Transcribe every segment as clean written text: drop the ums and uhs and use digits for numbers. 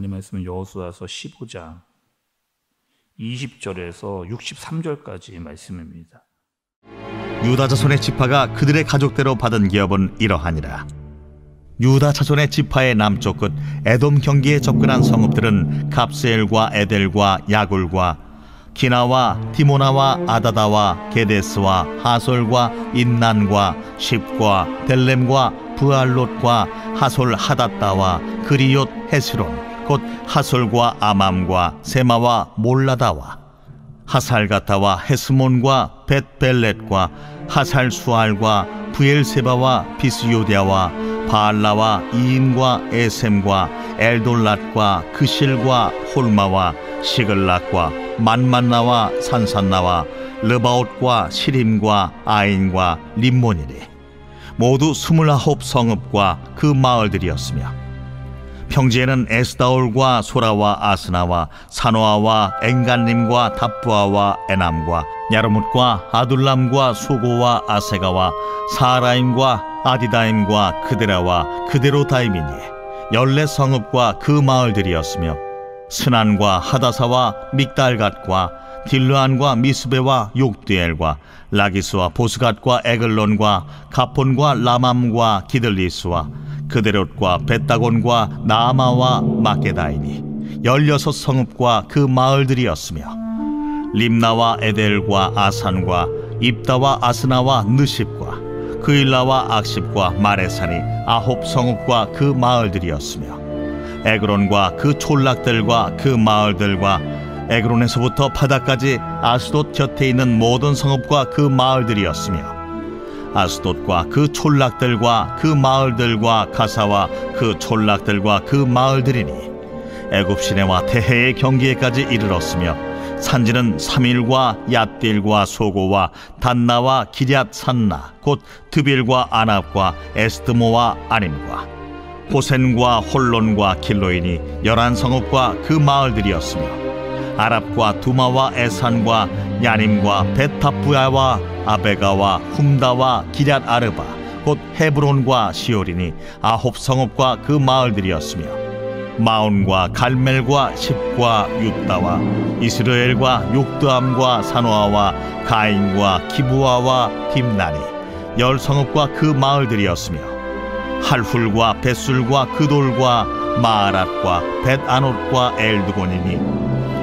하나님 말씀은 여호수아서 15장 20절에서 63절까지 말씀입니다. 유다 자손의 지파가 그들의 가족대로 받은 기업은 이러하니라. 유다 자손의 지파의 남쪽 끝 에돔 경기에 접근한 성읍들은 갑스엘과 에델과 야굴과 기나와 디모나와 아다다와 게데스와 하솔과 인난과 십과 델렘과 브알롯과 하솔 하닷다와 그리옷 헤스론 곧 하솔과 아맘과 세마와 몰라다와 하살가타와 헤스몬과 벳벨렛과 하살수알과 부엘세바와 비스요디아와 바알라와 이임과 에셈과 엘돌랏과 그실과 홀마와 시글락과 만만나와 산산나와 르바옷과 시림과 아인과 림몬이니 모두 29 성읍과 그 마을들이었으며 평지에는 에스다올과 소라와 아스나와 사노아와 엥간림과 답부아와 에남과 야르뭇과 아둘람과 소고와 아세가와 사라임과 아디다임과 그데라와 그데로다임이니 14성읍과 그 마을들이었으며 스난과 하다사와 믹달갓과 딜르안과 미스베와 욕드엘과 라기스와 보스갓과 에글론과 가폰과 라맘과 기들리스와 그데롯과 벳다곤과 나아마와 마게다이니 16성읍과 그 마을들이었으며 림나와 에델과 아산과 입다와 아스나와 느십과 그일라와 악십과 마레산이 9성읍과 그 마을들이었으며 에그론과 그 촌락들과 그 마을들과 에그론에서부터 바다까지 아스돗 곁에 있는 모든 성읍과 그 마을들이었으며 아스돗과 그 촌락들과 그 마을들과 가사와 그 촌락들과 그 마을들이니 애굽 시내와 테해의 경계에까지 이르렀으며 산지는 삼일과 얏딜과 소고와 단나와 기럇 산나 곧 드빌과 아납과 에스드모와 아님과 호센과 홀론과 길로인이 11성읍과 그 마을들이었으며 아랍과 두마와 에산과 야님과 베타프야와 아베가와 훔다와 기럇 아르바 곧 헤브론과 시오린이 9성읍과 그 마을들이었으며 마온과 갈멜과 십과 윳다와 이스라엘과 욕드암과 사노아와 가인과 기부아와 딥나니 10성읍과 그 마을들이었으며 할훌과 벳술과 그돌과 마아랏과 벳아롯과 엘드곤이니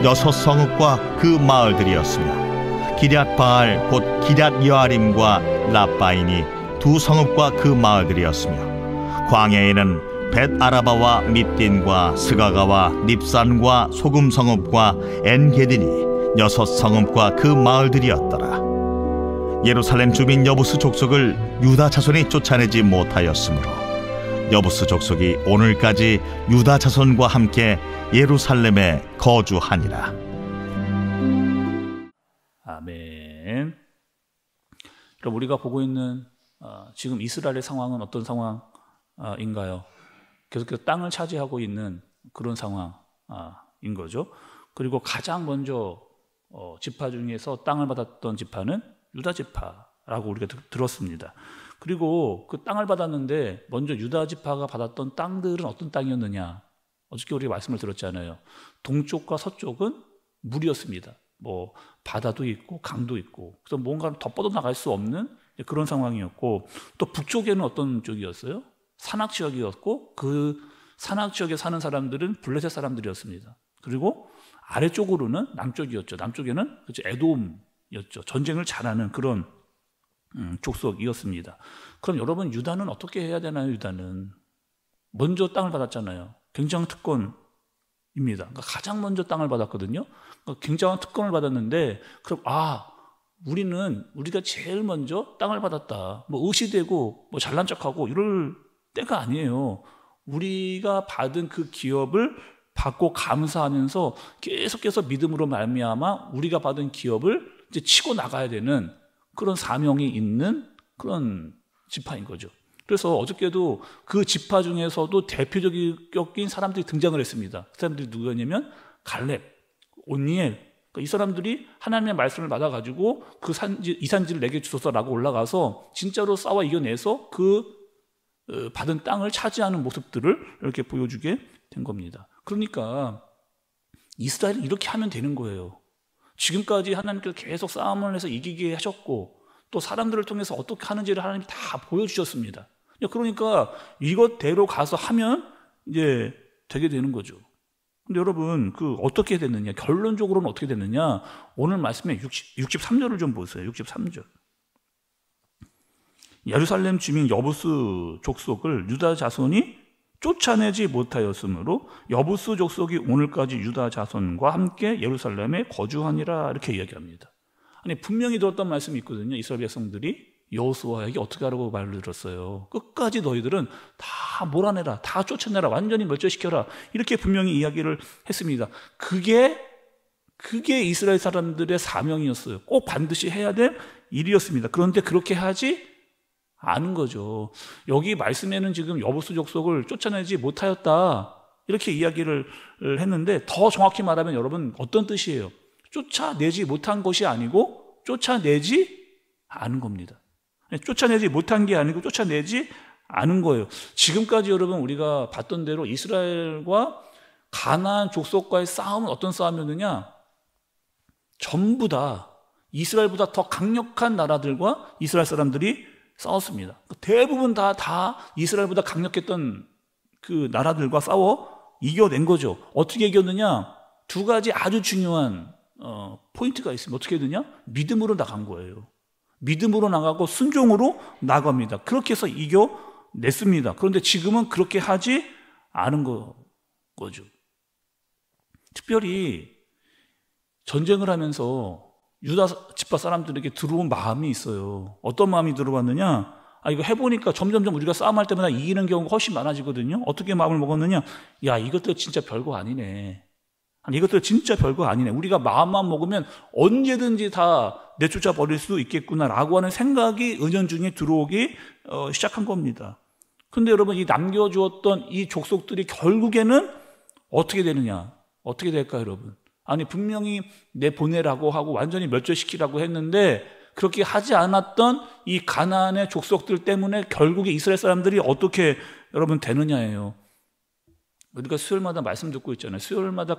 6성읍과 그 마을들이었으며 기럇바알 곧 기럇여아림과 라바인이 2성읍과 그 마을들이었으며 광야에는 벳아라바와 밑딘과 스가가와 닙산과 소금성읍과 엔게딘이 6성읍과 그 마을들이었더라. 예루살렘 주민 여부스 족속을 유다 자손이 쫓아내지 못하였으므로 여부스 족속이 오늘까지 유다 자손과 함께 예루살렘에 거주하니라. 아멘. 그럼 우리가 보고 있는 지금 이스라엘의 상황은 어떤 상황인가요? 계속해서 땅을 차지하고 있는 그런 상황인 거죠. 그리고 가장 먼저 지파 중에서 땅을 받았던 지파는 유다 지파라고 우리가 들었습니다. 그리고 그 땅을 받았는데 먼저 유다 지파가 받았던 땅들은 어떤 땅이었느냐? 어저께 우리가 말씀을 들었잖아요. 동쪽과 서쪽은 물이었습니다. 뭐 바다도 있고 강도 있고, 그래서 뭔가 더 뻗어나갈 수 없는 그런 상황이었고, 또 북쪽에는 어떤 쪽이었어요? 산악 지역이었고, 그 산악 지역에 사는 사람들은 블레셋 사람들이었습니다. 그리고 아래쪽으로는 남쪽이었죠. 남쪽에는 그렇죠, 에돔이었죠. 전쟁을 잘하는 그런 족속이었습니다. 그럼 여러분, 유다는 어떻게 해야 되나요? 유다는 먼저 땅을 받았잖아요. 굉장한 특권입니다. 그러니까 가장 먼저 땅을 받았거든요. 그러니까 굉장한 특권을 받았는데, 그럼 우리가 제일 먼저 땅을 받았다, 뭐 의시되고 뭐 잘난 척하고 이럴 때가 아니에요. 우리가 받은 그 기업을 받고 감사하면서 계속해서 믿음으로 말미암아 우리가 받은 기업을 이제 치고 나가야 되는 그런 사명이 있는 그런 지파인 거죠. 그래서 어저께도 그 지파 중에서도 대표적인 사람들이 등장을 했습니다. 그 사람들이 누구였냐면 갈렙, 온니엘. 그러니까 이 사람들이 하나님의 말씀을 받아가지고 이 산지를 내게 주소서라고 올라가서 진짜로 싸워 이겨내서 그 받은 땅을 차지하는 모습들을 이렇게 보여주게 된 겁니다. 그러니까 이스라엘은 이렇게 하면 되는 거예요. 지금까지 하나님께서 계속 싸움을 해서 이기게 하셨고 또 사람들을 통해서 어떻게 하는지를 하나님이 다 보여주셨습니다. 그러니까 이것대로 가서 하면 이제 되게 되는 거죠. 근데 여러분 어떻게 됐느냐, 결론적으로는 어떻게 됐느냐, 오늘 말씀에 63절을 좀 보세요. 63절. 예루살렘 주민 여부스 족속을 유다 자손이 쫓아내지 못하였으므로 여부스 족속이 오늘까지 유다 자손과 함께 예루살렘에 거주하니라, 이렇게 이야기합니다. 아니, 분명히 들었던 말씀이 있거든요. 이스라엘 백성들이 여호수아에게 어떻게 하라고 말을 들었어요. 끝까지 너희들은 다 몰아내라, 다 쫓아내라, 완전히 멸절시켜라, 이렇게 분명히 이야기를 했습니다. 그게 이스라엘 사람들의 사명이었어요. 꼭 반드시 해야 될 일이었습니다. 그런데 그렇게 하지 않은 거죠. 여기 말씀에는 지금 여부스 족속을 쫓아내지 못하였다, 이렇게 이야기를 했는데, 더 정확히 말하면 여러분 어떤 뜻이에요? 쫓아내지 못한 것이 아니고 쫓아내지 않은 겁니다. 쫓아내지 못한 게 아니고 쫓아내지 않은 거예요. 지금까지 여러분 우리가 봤던 대로 이스라엘과 가나안 족속과의 싸움은 어떤 싸움이었느냐? 전부 다 이스라엘보다 더 강력한 나라들과 이스라엘 사람들이 싸웠습니다. 대부분 다 이스라엘보다 강력했던 그 나라들과 싸워 이겨낸 거죠. 어떻게 이겼느냐? 두 가지 아주 중요한 포인트가 있습니다. 어떻게 되냐? 믿음으로 나간 거예요. 믿음으로 나가고 순종으로 나갑니다. 그렇게 해서 이겨냈습니다. 그런데 지금은 그렇게 하지 않은 거죠. 특별히 전쟁을 하면서 유다 지파 사람들에게 들어온 마음이 있어요. 어떤 마음이 들어왔느냐? 이거 해보니까 점점점 우리가 싸움할 때마다 이기는 경우가 훨씬 많아지거든요. 어떻게 마음을 먹었느냐? 야, 이것들 진짜 별거 아니네. 이것들 진짜 별거 아니네. 우리가 마음만 먹으면 언제든지 다 내쫓아 버릴 수 있겠구나라고 하는 생각이 은연중에 들어오기 시작한 겁니다. 근데 여러분, 이 남겨주었던 이 족속들이 결국에는 어떻게 되느냐? 어떻게 될까요, 여러분? 분명히 내보내라고 하고 완전히 멸절시키라고 했는데 그렇게 하지 않았던 이 가나안의 족속들 때문에 결국에 이스라엘 사람들이 어떻게 여러분 되느냐예요. 우리가 수요일마다 말씀 듣고 있잖아요. 수요일마다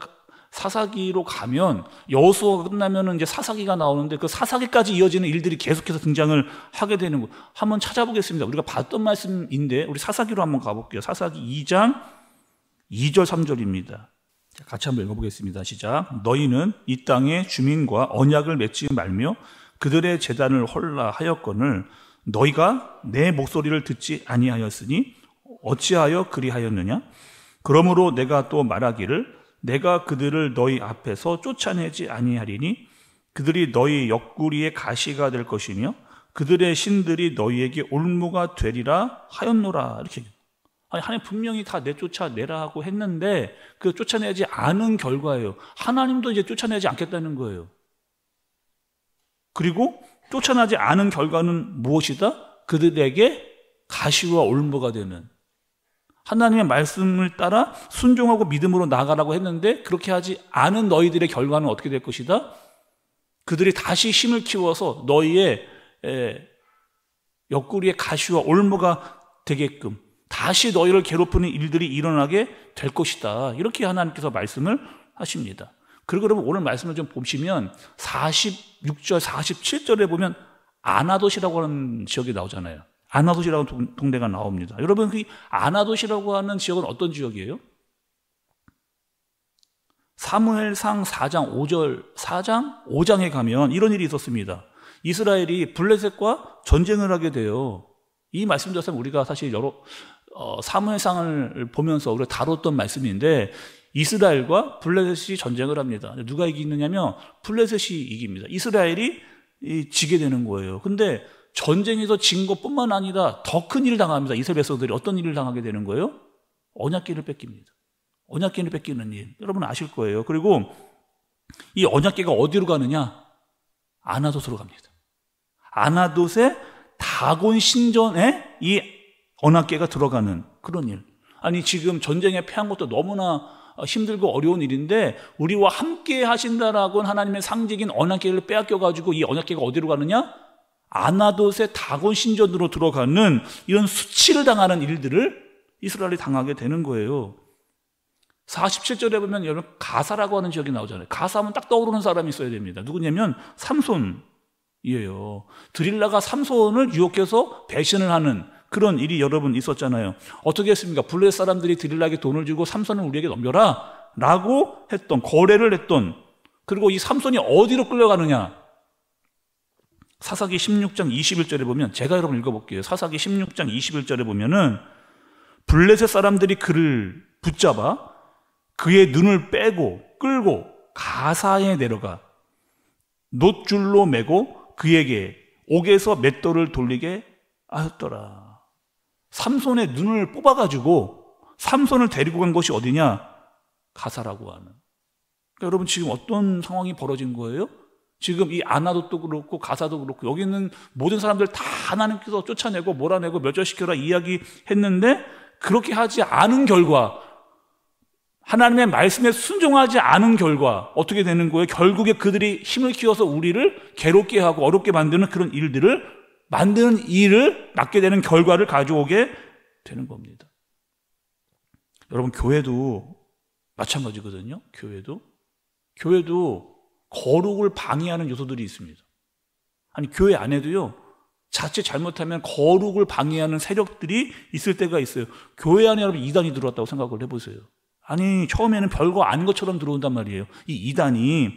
사사기로 가면 여호수아가 끝나면 이제 사사기가 나오는데 그 사사기까지 이어지는 일들이 계속해서 등장을 하게 되는 거. 한번 찾아보겠습니다. 우리가 봤던 말씀인데 우리 사사기로 한번 가볼게요. 사사기 2장 2절 3절입니다. 같이 한번 읽어보겠습니다. 시작. 너희는 이 땅의 주민과 언약을 맺지 말며 그들의 제단을 헐라하였거늘 너희가 내 목소리를 듣지 아니하였으니 어찌하여 그리하였느냐? 그러므로 내가 또 말하기를 내가 그들을 너희 앞에서 쫓아내지 아니하리니 그들이 너희 옆구리의 가시가 될 것이며 그들의 신들이 너희에게 올무가 되리라 하였노라. 이렇게 하나님 분명히 다 내쫓아내라고 했는데 그 쫓아내지 않은 결과예요. 하나님도 이제 쫓아내지 않겠다는 거예요. 그리고 쫓아나지 않은 결과는 무엇이다? 그들에게 가시와 올무가 되는, 하나님의 말씀을 따라 순종하고 믿음으로 나가라고 했는데 그렇게 하지 않은 너희들의 결과는 어떻게 될 것이다? 그들이 다시 힘을 키워서 너희의 옆구리에 가시와 올무가 되게끔 다시 너희를 괴롭히는 일들이 일어나게 될 것이다. 이렇게 하나님께서 말씀을 하십니다. 그리고 여러분 오늘 말씀을 좀 보시면 46절, 47절에 보면 아나돗이라고 하는 지역이 나오잖아요. 아나돗이라는 동네가 나옵니다. 여러분 그 아나돗이라고 하는 지역은 어떤 지역이에요? 사무엘상 4장 5장에 가면 이런 일이 있었습니다. 이스라엘이 블레셋과 전쟁을 하게 돼요. 이 말씀 자체는 우리가 사실 여러 사무엘상을 보면서 우리가 다뤘던 말씀인데 이스라엘과 블레셋이 전쟁을 합니다. 누가 이기느냐면 블레셋이 이깁니다. 이스라엘이 지게 되는 거예요. 근데 전쟁에서 진 것뿐만 아니라 더 큰 일을 당합니다. 이스라엘 백성들이 어떤 일을 당하게 되는 거예요? 언약궤를 뺏깁니다. 언약궤를 뺏기는 일. 여러분 아실 거예요. 그리고 이 언약궤가 어디로 가느냐? 아나돗으로 갑니다. 아나돗의 다곤 신전에 이 언약궤가 들어가는 그런 일. 아니 지금 전쟁에 패한 것도 너무나 힘들고 어려운 일인데 우리와 함께 하신다라고 하나님의 상징인 언약궤를 빼앗겨가지고 이 언약궤가 어디로 가느냐? 아나돗의 다곤 신전으로 들어가는 이런 수치를 당하는 일들을 이스라엘이 당하게 되는 거예요. 47절에 보면 여러분 가사라고 하는 지역이 나오잖아요. 가사하면 딱 떠오르는 사람이 있어야 됩니다. 누구냐면 삼손이에요. 드릴라가 삼손을 유혹해서 배신을 하는 그런 일이 여러분 있었잖아요. 어떻게 했습니까? 블레셋 사람들이 드릴라에게 돈을 주고 삼손을 우리에게 넘겨라 라고 했던, 거래를 했던, 그리고 이 삼손이 어디로 끌려가느냐? 사사기 16장 21절에 보면, 제가 여러분 읽어볼게요. 사사기 16장 21절에 보면은 블레셋 사람들이 그를 붙잡아 그의 눈을 빼고 끌고 가사에 내려가 놋줄로 매고 그에게 옥에서 맷돌을 돌리게 하였더라. 삼손의 눈을 뽑아가지고 삼손을 데리고 간 곳이 어디냐? 가사라고 하는. 그러니까 여러분 지금 어떤 상황이 벌어진 거예요? 지금 이 아나돗도 그렇고 가사도 그렇고 여기 있는 모든 사람들 다 하나님께서 쫓아내고 몰아내고 멸절시켜라 이야기했는데 그렇게 하지 않은 결과, 하나님의 말씀에 순종하지 않은 결과 어떻게 되는 거예요? 결국에 그들이 힘을 키워서 우리를 괴롭게 하고 어렵게 만드는 그런 일들을 만드는 일을 맡게 되는 결과를 가져오게 되는 겁니다. 여러분 교회도 마찬가지거든요. 교회도 거룩을 방해하는 요소들이 있습니다. 아니 교회 안에도요, 자칫 잘못하면 거룩을 방해하는 세력들이 있을 때가 있어요. 교회 안에 여러분 이단이 들어왔다고 생각을 해보세요. 아니 처음에는 별거 아닌 것처럼 들어온단 말이에요. 이 이단이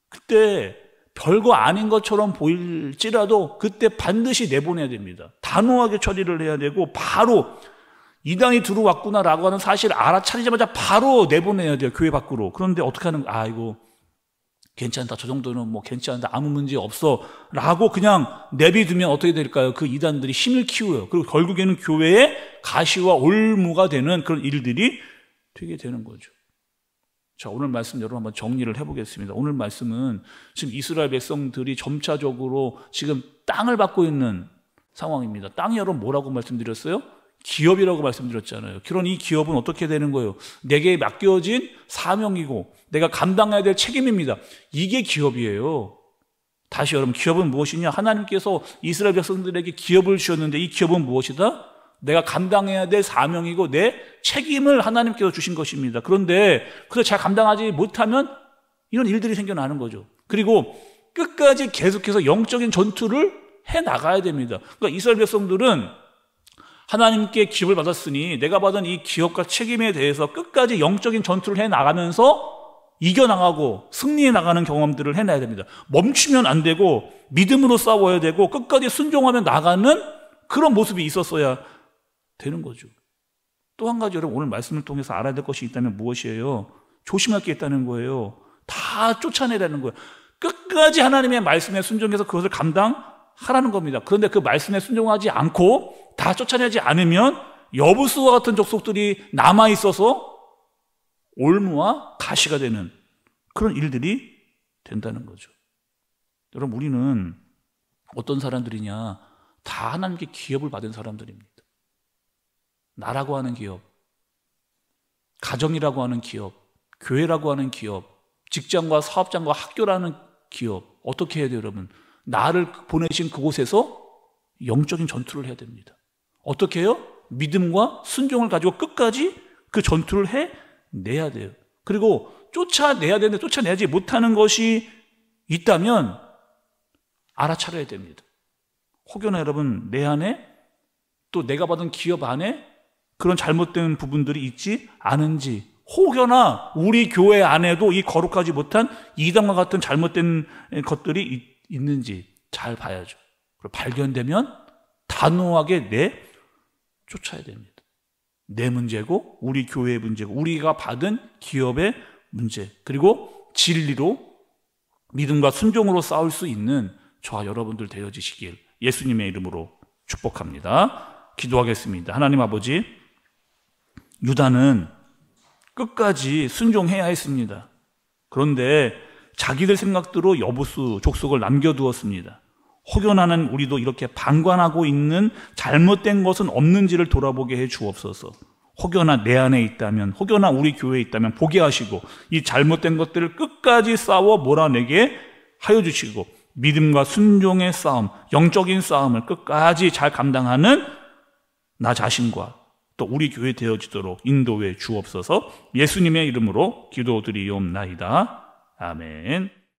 그때 별거 아닌 것처럼 보일지라도 그때 반드시 내보내야 됩니다. 단호하게 처리를 해야 되고 바로 이단이 들어왔구나라고 하는 사실을 알아차리자마자 바로 내보내야 돼요. 교회 밖으로. 그런데 어떻게 하는 거야? 아이고 괜찮다. 저 정도는 뭐 괜찮다. 아무 문제 없어. 라고 그냥 내비두면 어떻게 될까요? 그 이단들이 힘을 키워요. 그리고 결국에는 교회의 가시와 올무가 되는 그런 일들이 되게 되는 거죠. 자, 오늘 말씀 여러분 한번 정리를 해보겠습니다. 오늘 말씀은 지금 이스라엘 백성들이 점차적으로 지금 땅을 받고 있는 상황입니다. 땅이 여러분 뭐라고 말씀드렸어요? 기업이라고 말씀드렸잖아요. 그런 이 기업은 어떻게 되는 거예요? 내게 맡겨진 사명이고 내가 감당해야 될 책임입니다. 이게 기업이에요. 다시 여러분, 기업은 무엇이냐? 하나님께서 이스라엘 백성들에게 기업을 주셨는데 이 기업은 무엇이다? 내가 감당해야 될 사명이고 내 책임을 하나님께서 주신 것입니다. 그런데 그걸 잘 감당하지 못하면 이런 일들이 생겨나는 거죠. 그리고 끝까지 계속해서 영적인 전투를 해나가야 됩니다. 그러니까 이스라엘 백성들은 하나님께 기업을 받았으니 내가 받은 이 기업과 책임에 대해서 끝까지 영적인 전투를 해나가면서 이겨나가고 승리해 나가는 경험들을 해내야 됩니다. 멈추면 안 되고 믿음으로 싸워야 되고 끝까지 순종하며 나가는 그런 모습이 있었어야 되는 거죠. 또 한 가지 여러분 오늘 말씀을 통해서 알아야 될 것이 있다면 무엇이에요? 조심할 게 있다는 거예요. 다 쫓아내라는 거예요. 끝까지 하나님의 말씀에 순종해서 그것을 감당하라는 겁니다. 그런데 그 말씀에 순종하지 않고 다 쫓아내지 않으면 여부수와 같은 족속들이 남아있어서 올무와 가시가 되는 그런 일들이 된다는 거죠. 여러분 우리는 어떤 사람들이냐? 다 하나님께 기업을 받은 사람들입니다. 나라고 하는 기업, 가정이라고 하는 기업, 교회라고 하는 기업, 직장과 사업장과 학교라는 기업. 어떻게 해야 돼요 여러분? 나를 보내신 그곳에서 영적인 전투를 해야 됩니다. 어떻게 해요? 믿음과 순종을 가지고 끝까지 그 전투를 해내야 돼요. 그리고 쫓아내야 되는데 쫓아내지 못하는 것이 있다면 알아차려야 됩니다. 혹여나 여러분 내 안에 또 내가 받은 기업 안에 그런 잘못된 부분들이 있지 않은지, 혹여나 우리 교회 안에도 이 거룩하지 못한 이단과 같은 잘못된 것들이 있는지 잘 봐야죠. 그리고 발견되면 단호하게 쫓아야 됩니다. 내 문제고 우리 교회의 문제고 우리가 받은 기업의 문제, 그리고 진리로 믿음과 순종으로 싸울 수 있는 저와 여러분들 되어지시길 예수님의 이름으로 축복합니다. 기도하겠습니다. 하나님 아버지, 유다는 끝까지 순종해야 했습니다. 그런데 자기들 생각대로 여부수 족속을 남겨두었습니다. 혹여나는 우리도 이렇게 방관하고 있는 잘못된 것은 없는지를 돌아보게 해 주옵소서. 혹여나 내 안에 있다면, 혹여나 우리 교회에 있다면 보게 하시고 이 잘못된 것들을 끝까지 싸워 몰아내게 하여 주시고 믿음과 순종의 싸움, 영적인 싸움을 끝까지 잘 감당하는 나 자신과 또 우리 교회 되어지도록 인도해 주옵소서. 예수님의 이름으로 기도드리옵나이다. 아멘.